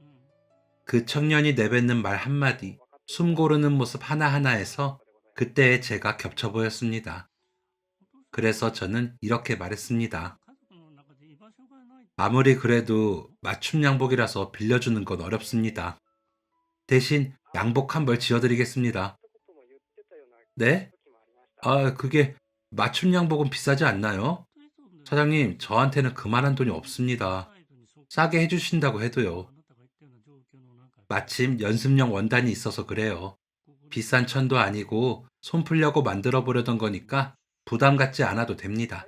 그 청년이 내뱉는 말 한마디, 숨 고르는 모습 하나하나에서 그때의 제가 겹쳐 보였습니다. 그래서 저는 이렇게 말했습니다. 아무리 그래도 맞춤 양복이라서 빌려주는 건 어렵습니다. 대신 양복 한 벌 지어드리겠습니다. 네? 아, 그게 맞춤 양복은 비싸지 않나요? 사장님, 저한테는 그만한 돈이 없습니다. 싸게 해주신다고 해도요. 마침 연습용 원단이 있어서 그래요. 비싼 천도 아니고 손 풀려고 만들어 보려던 거니까 부담 갖지 않아도 됩니다.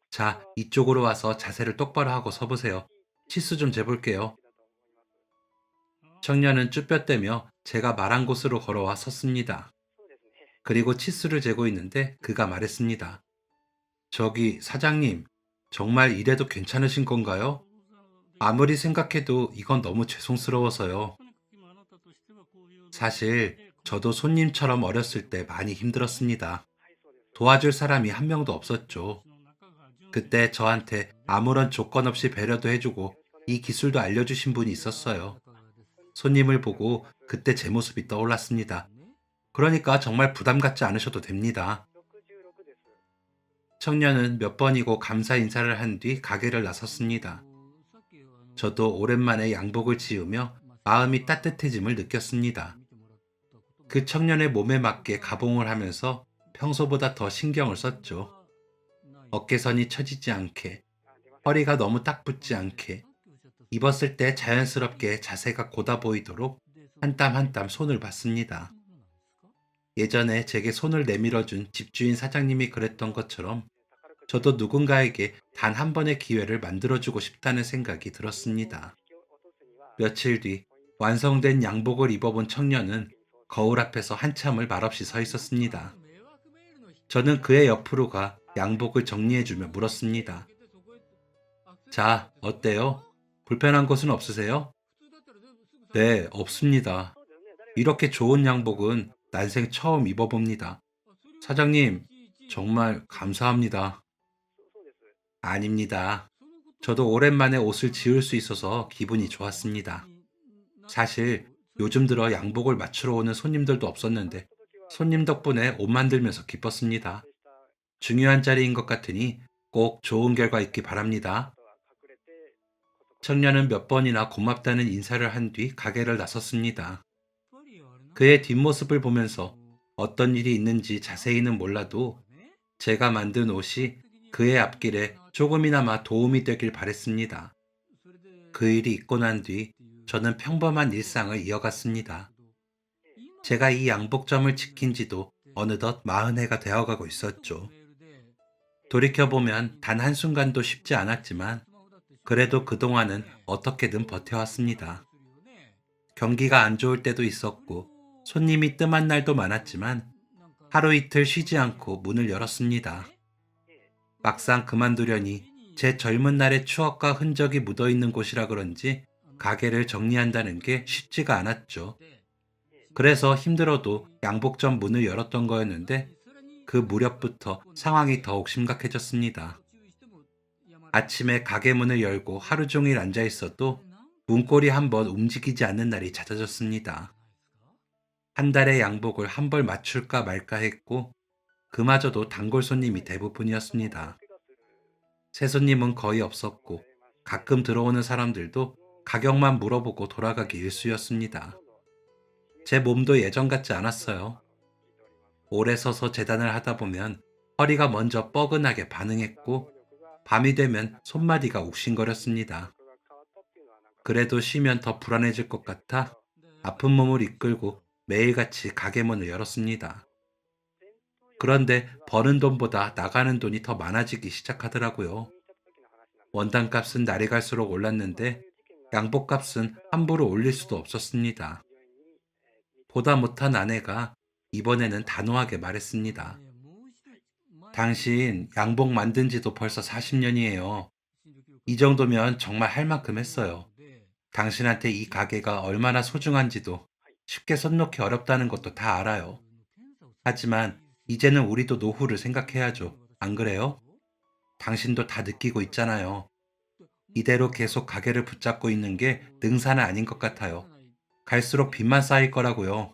자, 이쪽으로 와서 자세를 똑바로 하고 서보세요. 치수 좀 재볼게요. 청년은 쭈뼛대며 제가 말한 곳으로 걸어와 섰습니다. 그리고 치수를 재고 있는데 그가 말했습니다. 저기 사장님, 정말 이래도 괜찮으신 건가요? 아무리 생각해도 이건 너무 죄송스러워서요. 사실 저도 손님처럼 어렸을 때 많이 힘들었습니다. 도와줄 사람이 한 명도 없었죠. 그때 저한테 아무런 조건 없이 배려도 해주고 이 기술도 알려주신 분이 있었어요. 손님을 보고 그때 제 모습이 떠올랐습니다. 그러니까 정말 부담 갖지 않으셔도 됩니다. 청년은 몇 번이고 감사 인사를 한 뒤 가게를 나섰습니다. 저도 오랜만에 양복을 지으며 마음이 따뜻해짐을 느꼈습니다. 그 청년의 몸에 맞게 가봉을 하면서 평소보다 더 신경을 썼죠. 어깨선이 처지지 않게, 허리가 너무 딱 붙지 않게, 입었을 때 자연스럽게 자세가 고다 보이도록 한 땀 한 땀 손을 봤습니다. 예전에 제게 손을 내밀어준 집주인 사장님이 그랬던 것처럼 저도 누군가에게 단 한 번의 기회를 만들어주고 싶다는 생각이 들었습니다. 며칠 뒤 완성된 양복을 입어본 청년은 거울 앞에서 한참을 말없이 서 있었습니다. 저는 그의 옆으로 가 양복을 정리해주며 물었습니다. 자, 어때요? 불편한 곳은 없으세요? 네, 없습니다. 이렇게 좋은 양복은 난생 처음 입어봅니다. 사장님, 정말 감사합니다. 아닙니다. 저도 오랜만에 옷을 지을 수 있어서 기분이 좋았습니다. 사실 요즘 들어 양복을 맞추러 오는 손님들도 없었는데 손님 덕분에 옷 만들면서 기뻤습니다. 중요한 자리인 것 같으니 꼭 좋은 결과 있기 바랍니다. 청년은 몇 번이나 고맙다는 인사를 한 뒤 가게를 나섰습니다. 그의 뒷모습을 보면서 어떤 일이 있는지 자세히는 몰라도 제가 만든 옷이 그의 앞길에 조금이나마 도움이 되길 바랬습니다. 그 일이 있고 난 뒤 저는 평범한 일상을 이어갔습니다. 제가 이 양복점을 지킨 지도 어느덧 40해가 되어가고 있었죠. 돌이켜보면 단 한순간도 쉽지 않았지만 그래도 그동안은 어떻게든 버텨왔습니다. 경기가 안 좋을 때도 있었고 손님이 뜸한 날도 많았지만 하루 이틀 쉬지 않고 문을 열었습니다. 막상 그만두려니 제 젊은 날의 추억과 흔적이 묻어있는 곳이라 그런지 가게를 정리한다는 게 쉽지가 않았죠. 그래서 힘들어도 양복점 문을 열었던 거였는데 그 무렵부터 상황이 더욱 심각해졌습니다. 아침에 가게 문을 열고 하루 종일 앉아 있어도 문고리 한 번 움직이지 않는 날이 잦아졌습니다. 한 달에 양복을 한 벌 맞출까 말까 했고 그마저도 단골 손님이 대부분이었습니다. 새 손님은 거의 없었고 가끔 들어오는 사람들도 가격만 물어보고 돌아가기 일쑤였습니다. 제 몸도 예전 같지 않았어요. 오래 서서 재단을 하다 보면 허리가 먼저 뻐근하게 반응했고 밤이 되면 손마디가 욱신거렸습니다. 그래도 쉬면 더 불안해질 것 같아 아픈 몸을 이끌고 매일같이 가게 문을 열었습니다. 그런데 버는 돈보다 나가는 돈이 더 많아지기 시작하더라고요. 원단 값은 날이 갈수록 올랐는데 양복 값은 함부로 올릴 수도 없었습니다. 보다 못한 아내가 이번에는 단호하게 말했습니다. 당신 양복 만든 지도 벌써 40년이에요. 이 정도면 정말 할 만큼 했어요. 당신한테 이 가게가 얼마나 소중한지도 쉽게 손 놓기 어렵다는 것도 다 알아요. 하지만 이제는 우리도 노후를 생각해야죠. 안 그래요? 당신도 다 느끼고 있잖아요. 이대로 계속 가게를 붙잡고 있는 게 능사는 아닌 것 같아요. 갈수록 빚만 쌓일 거라고요.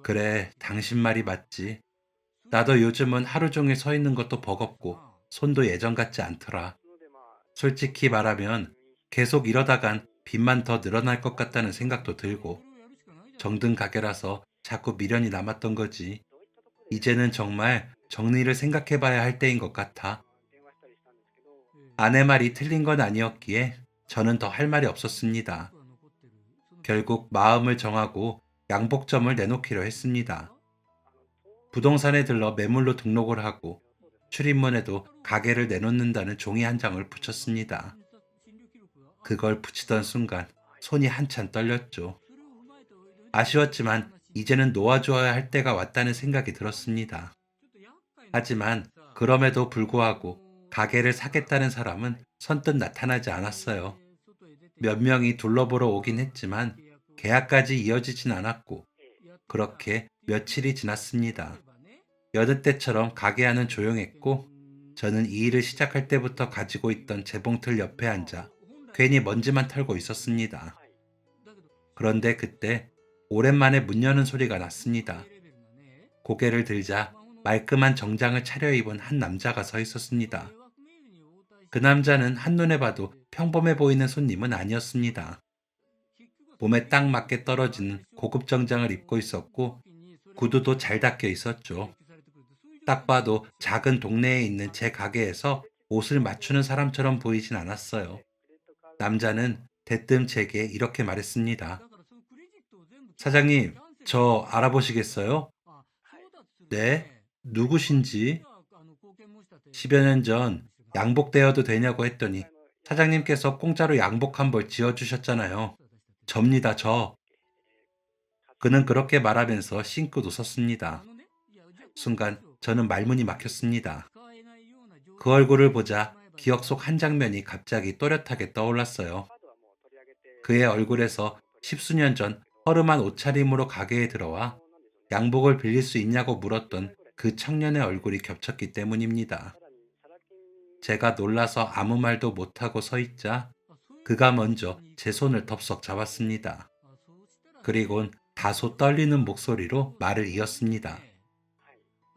그래, 당신 말이 맞지. 나도 요즘은 하루 종일 서 있는 것도 버겁고 손도 예전 같지 않더라. 솔직히 말하면 계속 이러다간 빚만 더 늘어날 것 같다는 생각도 들고 정든 가게라서 자꾸 미련이 남았던 거지. 이제는 정말 정리를 생각해 봐야 할 때인 것 같아. 아내 말이 틀린 건 아니었기에 저는 더 할 말이 없었습니다. 결국 마음을 정하고 양복점을 내놓기로 했습니다. 부동산에 들러 매물로 등록을 하고 출입문에도 가게를 내놓는다는 종이 한 장을 붙였습니다. 그걸 붙이던 순간 손이 한참 떨렸죠. 아쉬웠지만 이제는 놓아주어야 할 때가 왔다는 생각이 들었습니다. 하지만 그럼에도 불구하고 가게를 사겠다는 사람은 선뜻 나타나지 않았어요. 몇 명이 둘러보러 오긴 했지만 계약까지 이어지진 않았고 그렇게 며칠이 지났습니다. 여느 때처럼 가게 안은 조용했고 저는 이 일을 시작할 때부터 가지고 있던 재봉틀 옆에 앉아 괜히 먼지만 털고 있었습니다. 그런데 그때 오랜만에 문 여는 소리가 났습니다. 고개를 들자 말끔한 정장을 차려입은 한 남자가 서 있었습니다. 그 남자는 한눈에 봐도 평범해 보이는 손님은 아니었습니다. 몸에 딱 맞게 떨어지는 고급 정장을 입고 있었고 구두도 잘 닦여 있었죠. 딱 봐도 작은 동네에 있는 제 가게에서 옷을 맞추는 사람처럼 보이진 않았어요. 남자는 대뜸 제게 이렇게 말했습니다. 사장님, 저 알아보시겠어요? 네? 누구신지? 10여 년 전 양복 대여도 되냐고 했더니 사장님께서 공짜로 양복 한 벌 지어주셨잖아요. 접니다, 저. 그는 그렇게 말하면서 싱긋 웃었습니다. 순간 저는 말문이 막혔습니다. 그 얼굴을 보자 기억 속 한 장면이 갑자기 또렷하게 떠올랐어요. 그의 얼굴에서 십수년 전 허름한 옷차림으로 가게에 들어와 양복을 빌릴 수 있냐고 물었던 그 청년의 얼굴이 겹쳤기 때문입니다. 제가 놀라서 아무 말도 못하고 서 있자 그가 먼저 제 손을 덥석 잡았습니다. 그리곤 다소 떨리는 목소리로 말을 이었습니다.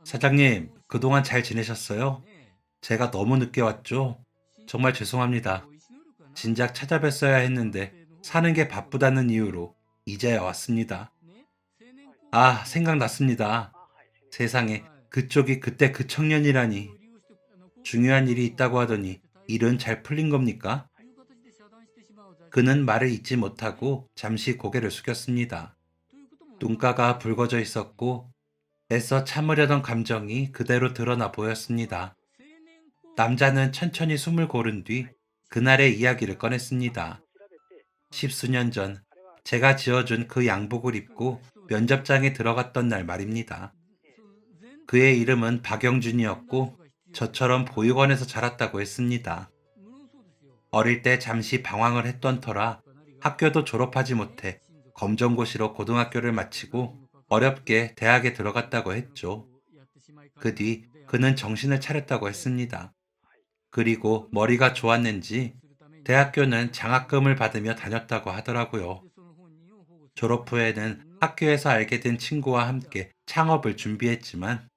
사장님, 그동안 잘 지내셨어요? 제가 너무 늦게 왔죠? 정말 죄송합니다. 진작 찾아뵀어야 했는데 사는 게 바쁘다는 이유로 이제야 왔습니다. 아, 생각났습니다. 세상에, 그쪽이 그때 그 청년이라니. 중요한 일이 있다고 하더니 일은 잘 풀린 겁니까? 그는 말을 잇지 못하고 잠시 고개를 숙였습니다. 눈가가 붉어져 있었고 애써 참으려던 감정이 그대로 드러나 보였습니다. 남자는 천천히 숨을 고른 뒤 그날의 이야기를 꺼냈습니다. 십수년 전 제가 지어준 그 양복을 입고 면접장에 들어갔던 날 말입니다. 그의 이름은 박영준이었고 저처럼 보육원에서 자랐다고 했습니다. 어릴 때 잠시 방황을 했던 터라 학교도 졸업하지 못해 검정고시로 고등학교를 마치고 어렵게 대학에 들어갔다고 했죠. 그 뒤 그는 정신을 차렸다고 했습니다. 그리고 머리가 좋았는지 대학교는 장학금을 받으며 다녔다고 하더라고요. 졸업 후에는 학교에서 알게 된 친구와 함께 창업을 준비했지만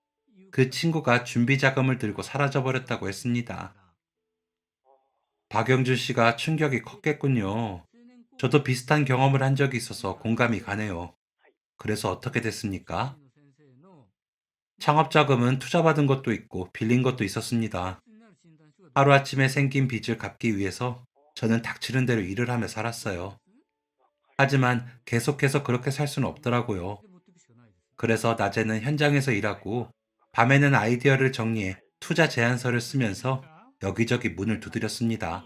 그 친구가 준비 자금을 들고 사라져버렸다고 했습니다. 박영준 씨가 충격이 컸겠군요. 저도 비슷한 경험을 한 적이 있어서 공감이 가네요. 그래서 어떻게 됐습니까? 창업 자금은 투자받은 것도 있고 빌린 것도 있었습니다. 하루아침에 생긴 빚을 갚기 위해서 저는 닥치는 대로 일을 하며 살았어요. 하지만 계속해서 그렇게 살 수는 없더라고요. 그래서 낮에는 현장에서 일하고 밤에는 아이디어를 정리해 투자 제안서를 쓰면서 여기저기 문을 두드렸습니다.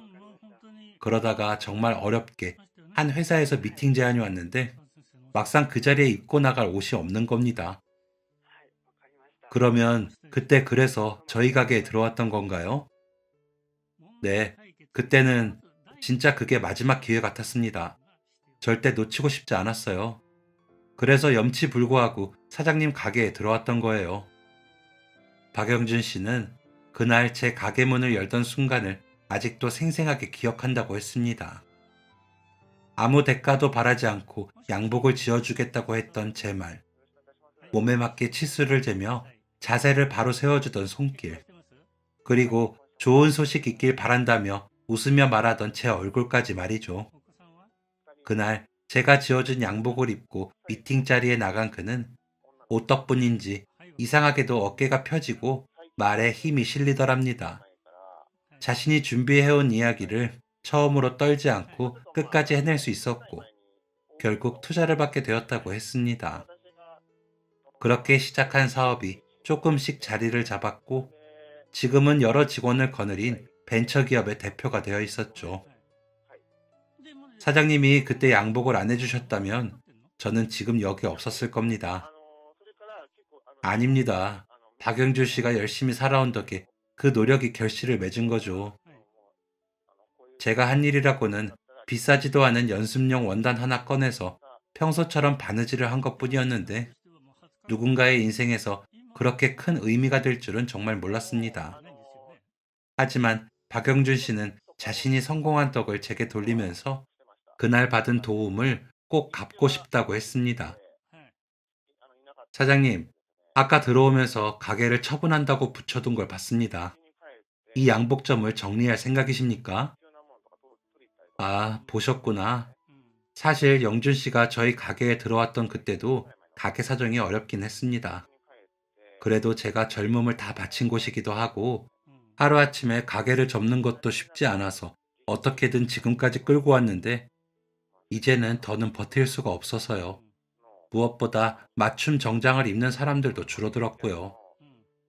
그러다가 정말 어렵게 한 회사에서 미팅 제안이 왔는데 막상 그 자리에 입고 나갈 옷이 없는 겁니다. 그러면 그때 그래서 저희 가게에 들어왔던 건가요? 네, 그때는 진짜 그게 마지막 기회 같았습니다. 절대 놓치고 싶지 않았어요. 그래서 염치불구하고 사장님 가게에 들어왔던 거예요. 박영준 씨는 그날 제 가게 문을 열던 순간을 아직도 생생하게 기억한다고 했습니다. 아무 대가도 바라지 않고 양복을 지어주겠다고 했던 제 말, 몸에 맞게 치수를 재며 자세를 바로 세워주던 손길, 그리고 좋은 소식 있길 바란다며 웃으며 말하던 제 얼굴까지 말이죠. 그날 제가 지어준 양복을 입고 미팅 자리에 나간 그는 옷 덕분인지 이상하게도 어깨가 펴지고 말에 힘이 실리더랍니다. 자신이 준비해온 이야기를 처음으로 떨지 않고 끝까지 해낼 수 있었고 결국 투자를 받게 되었다고 했습니다. 그렇게 시작한 사업이 조금씩 자리를 잡았고 지금은 여러 직원을 거느린 벤처기업의 대표가 되어 있었죠. 사장님이 그때 양복을 안 해주셨다면 저는 지금 여기 없었을 겁니다. 아닙니다. 박영주 씨가 열심히 살아온 덕에 그 노력이 결실을 맺은 거죠. 제가 한 일이라고는 비싸지도 않은 연습용 원단 하나 꺼내서 평소처럼 바느질을 한 것뿐이었는데 누군가의 인생에서 그렇게 큰 의미가 될 줄은 정말 몰랐습니다. 하지만 박영준 씨는 자신이 성공한 덕을 제게 돌리면서 그날 받은 도움을 꼭 갚고 싶다고 했습니다. 사장님, 아까 들어오면서 가게를 처분한다고 붙여둔 걸 봤습니다. 이 양복점을 정리할 생각이십니까? 아, 보셨구나. 사실 영준 씨가 저희 가게에 들어왔던 그때도 가게 사정이 어렵긴 했습니다. 그래도 제가 젊음을 다 바친 곳이기도 하고 하루아침에 가게를 접는 것도 쉽지 않아서 어떻게든 지금까지 끌고 왔는데 이제는 더는 버틸 수가 없어서요. 무엇보다 맞춤 정장을 입는 사람들도 줄어들었고요.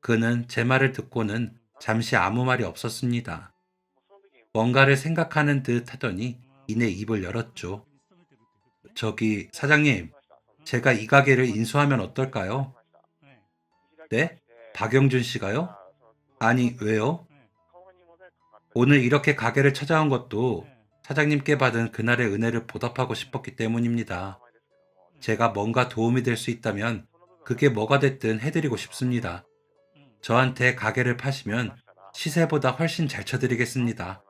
그는 제 말을 듣고는 잠시 아무 말이 없었습니다. 뭔가를 생각하는 듯 하더니 이내 입을 열었죠. 저기 사장님, 제가 이 가게를 인수하면 어떨까요? 네? 박영준 씨가요? 아니, 왜요? 오늘 이렇게 가게를 찾아온 것도 사장님께 받은 그날의 은혜를 보답하고 싶었기 때문입니다. 제가 뭔가 도움이 될 수 있다면 그게 뭐가 됐든 해드리고 싶습니다. 저한테 가게를 파시면 시세보다 훨씬 잘 쳐드리겠습니다.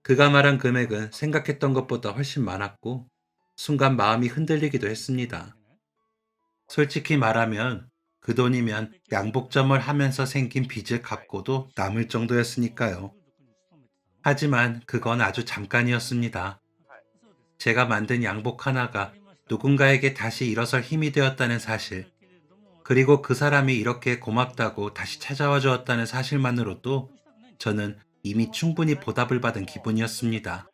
그가 말한 금액은 생각했던 것보다 훨씬 많았고, 순간 마음이 흔들리기도 했습니다. 솔직히 말하면 그 돈이면 양복점을 하면서 생긴 빚을 갚고도 남을 정도였으니까요. 하지만 그건 아주 잠깐이었습니다. 제가 만든 양복 하나가 누군가에게 다시 일어설 힘이 되었다는 사실, 그리고 그 사람이 이렇게 고맙다고 다시 찾아와 주었다는 사실만으로도 저는 이미 충분히 보답을 받은 기분이었습니다.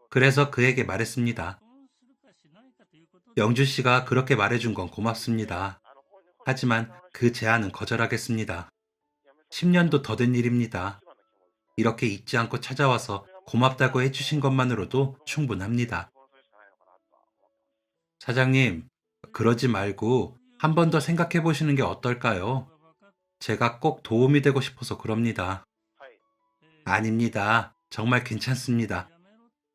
그래서 그에게 말했습니다. 영주 씨가 그렇게 말해준 건 고맙습니다. 하지만 그 제안은 거절하겠습니다. 10년도 더 된 일입니다. 이렇게 잊지 않고 찾아와서 고맙다고 해주신 것만으로도 충분합니다. 사장님, 그러지 말고 한 번 더 생각해 보시는 게 어떨까요? 제가 꼭 도움이 되고 싶어서 그럽니다. 아닙니다. 정말 괜찮습니다.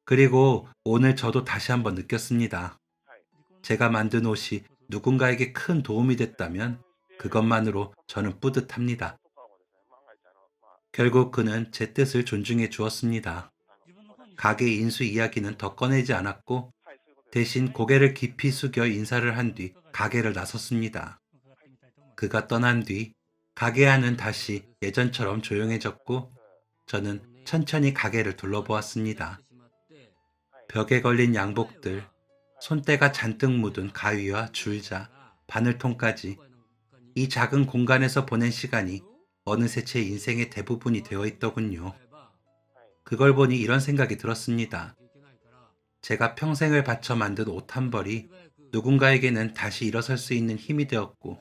그리고 오늘 저도 다시 한번 느꼈습니다. 제가 만든 옷이 누군가에게 큰 도움이 됐다면 그것만으로 저는 뿌듯합니다. 결국 그는 제 뜻을 존중해 주었습니다. 가게 인수 이야기는 더 꺼내지 않았고 대신 고개를 깊이 숙여 인사를 한 뒤 가게를 나섰습니다. 그가 떠난 뒤 가게 안은 다시 예전처럼 조용해졌고 저는 천천히 가게를 둘러보았습니다. 벽에 걸린 양복들, 손때가 잔뜩 묻은 가위와 줄자, 바늘통까지 이 작은 공간에서 보낸 시간이 어느새 제 인생의 대부분이 되어 있더군요. 그걸 보니 이런 생각이 들었습니다. 제가 평생을 바쳐 만든 옷 한 벌이 누군가에게는 다시 일어설 수 있는 힘이 되었고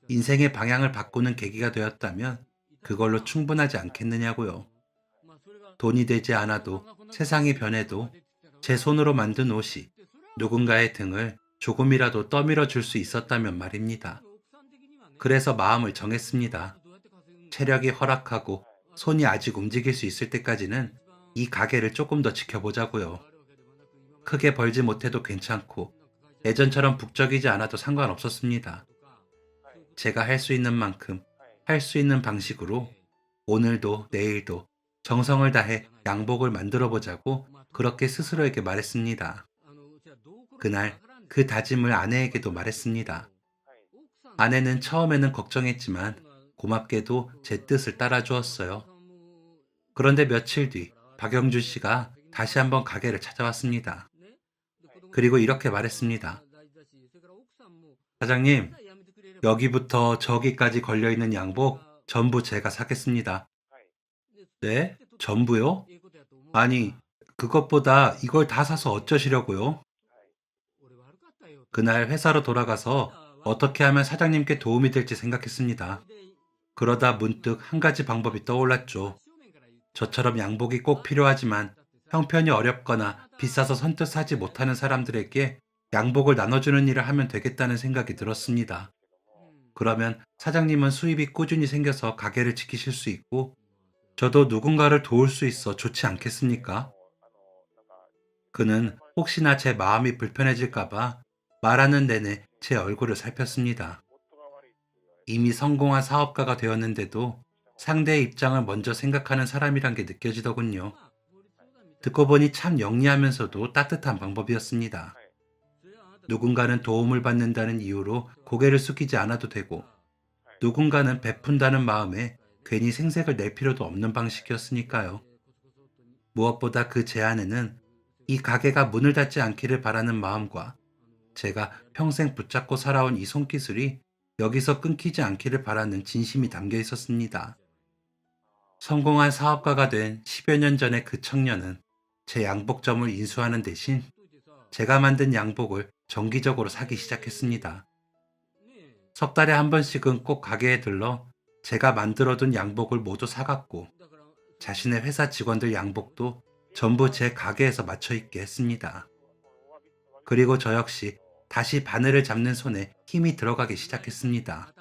인생의 방향을 바꾸는 계기가 되었다면 그걸로 충분하지 않겠느냐고요. 돈이 되지 않아도 세상이 변해도 제 손으로 만든 옷이 누군가의 등을 조금이라도 떠밀어 줄 수 있었다면 말입니다. 그래서 마음을 정했습니다. 체력이 허락하고 손이 아직 움직일 수 있을 때까지는 이 가게를 조금 더 지켜보자고요. 크게 벌지 못해도 괜찮고 예전처럼 북적이지 않아도 상관없었습니다. 제가 할 수 있는 만큼 할 수 있는 방식으로 오늘도 내일도 정성을 다해 양복을 만들어 보자고 그렇게 스스로에게 말했습니다. 그날 그 다짐을 아내에게도 말했습니다. 아내는 처음에는 걱정했지만 고맙게도 제 뜻을 따라 주었어요. 그런데 며칠 뒤 박영준 씨가 다시 한번 가게를 찾아왔습니다. 그리고 이렇게 말했습니다. 사장님, 여기부터 저기까지 걸려있는 양복 전부 제가 사겠습니다. 네? 전부요? 아니, 그것보다 이걸 다 사서 어쩌시려고요? 그날 회사로 돌아가서 어떻게 하면 사장님께 도움이 될지 생각했습니다. 그러다 문득 한 가지 방법이 떠올랐죠. 저처럼 양복이 꼭 필요하지만 형편이 어렵거나 비싸서 선뜻 사지 못하는 사람들에게 양복을 나눠주는 일을 하면 되겠다는 생각이 들었습니다. 그러면 사장님은 수입이 꾸준히 생겨서 가게를 지키실 수 있고 저도 누군가를 도울 수 있어 좋지 않겠습니까? 그는 혹시나 제 마음이 불편해질까봐 말하는 내내 제 얼굴을 살폈습니다. 이미 성공한 사업가가 되었는데도 상대의 입장을 먼저 생각하는 사람이란 게 느껴지더군요. 듣고 보니 참 영리하면서도 따뜻한 방법이었습니다. 누군가는 도움을 받는다는 이유로 고개를 숙이지 않아도 되고, 누군가는 베푼다는 마음에 괜히 생색을 낼 필요도 없는 방식이었으니까요. 무엇보다 그 제안에는 이 가게가 문을 닫지 않기를 바라는 마음과 제가 평생 붙잡고 살아온 이 손기술이 여기서 끊기지 않기를 바라는 진심이 담겨 있었습니다. 성공한 사업가가 된 10여 년 전의 그 청년은 제 양복점을 인수하는 대신 제가 만든 양복을 정기적으로 사기 시작했습니다. 석 달에 한 번씩은 꼭 가게에 들러 제가 만들어둔 양복을 모두 사갔고 자신의 회사 직원들 양복도 전부 제 가게에서 맞춰 입게 했습니다. 그리고 저 역시 다시 바늘을 잡는 손에 힘이 들어가기 시작했습니다.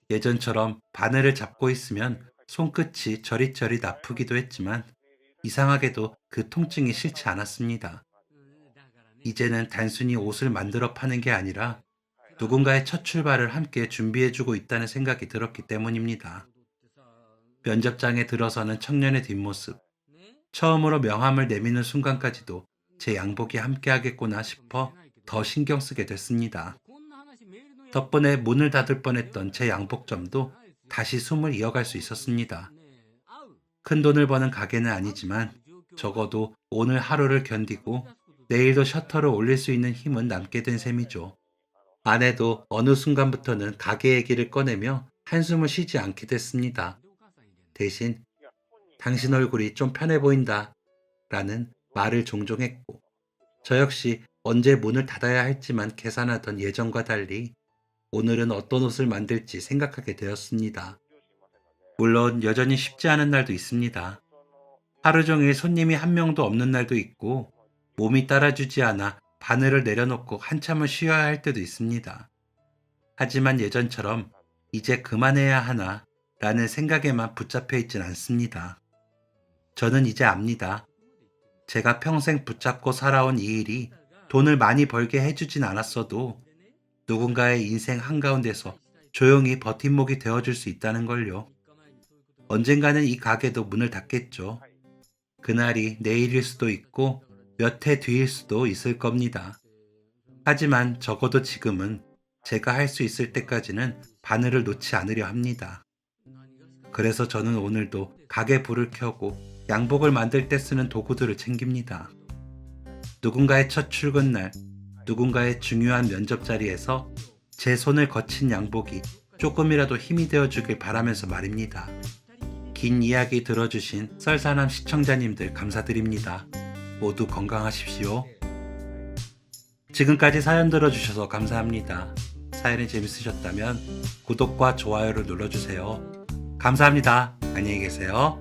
예전처럼 바늘을 잡고 있으면 손끝이 저릿저릿 아프기도 했지만 이상하게도 그 통증이 싫지 않았습니다. 이제는 단순히 옷을 만들어 파는 게 아니라 누군가의 첫 출발을 함께 준비해주고 있다는 생각이 들었기 때문입니다. 면접장에 들어서는 청년의 뒷모습, 처음으로 명함을 내미는 순간까지도 제 양복이 함께하겠구나 싶어 더 신경 쓰게 됐습니다. 덕분에 문을 닫을 뻔했던 제 양복점도 다시 숨을 이어갈 수 있었습니다. 큰 돈을 버는 가게는 아니지만 적어도 오늘 하루를 견디고 내일도 셔터를 올릴 수 있는 힘은 남게 된 셈이죠. 아내도 어느 순간부터는 가게 얘기를 꺼내며 한숨을 쉬지 않게 됐습니다. 대신 당신 얼굴이 좀 편해 보인다 라는 말을 종종 했고, 저 역시 언제 문을 닫아야 할지만 계산하던 예전과 달리 오늘은 어떤 옷을 만들지 생각하게 되었습니다. 물론 여전히 쉽지 않은 날도 있습니다. 하루 종일 손님이 한 명도 없는 날도 있고, 몸이 따라주지 않아 바늘을 내려놓고 한참을 쉬어야 할 때도 있습니다. 하지만 예전처럼 이제 그만해야 하나 라는 생각에만 붙잡혀 있진 않습니다. 저는 이제 압니다. 제가 평생 붙잡고 살아온 이 일이 돈을 많이 벌게 해주진 않았어도 누군가의 인생 한가운데서 조용히 버팀목이 되어줄 수 있다는 걸요. 언젠가는 이 가게도 문을 닫겠죠. 그날이 내일일 수도 있고 몇 해 뒤일 수도 있을 겁니다. 하지만 적어도 지금은 제가 할 수 있을 때까지는 바늘을 놓지 않으려 합니다. 그래서 저는 오늘도 가게 불을 켜고 양복을 만들 때 쓰는 도구들을 챙깁니다. 누군가의 첫 출근날, 누군가의 중요한 면접 자리에서 제 손을 거친 양복이 조금이라도 힘이 되어주길 바라면서 말입니다. 긴 이야기 들어주신 썰사남 시청자님들 감사드립니다. 모두 건강하십시오. 지금까지 사연 들어주셔서 감사합니다. 사연이 재밌으셨다면 구독과 좋아요를 눌러주세요. 감사합니다. 안녕히 계세요.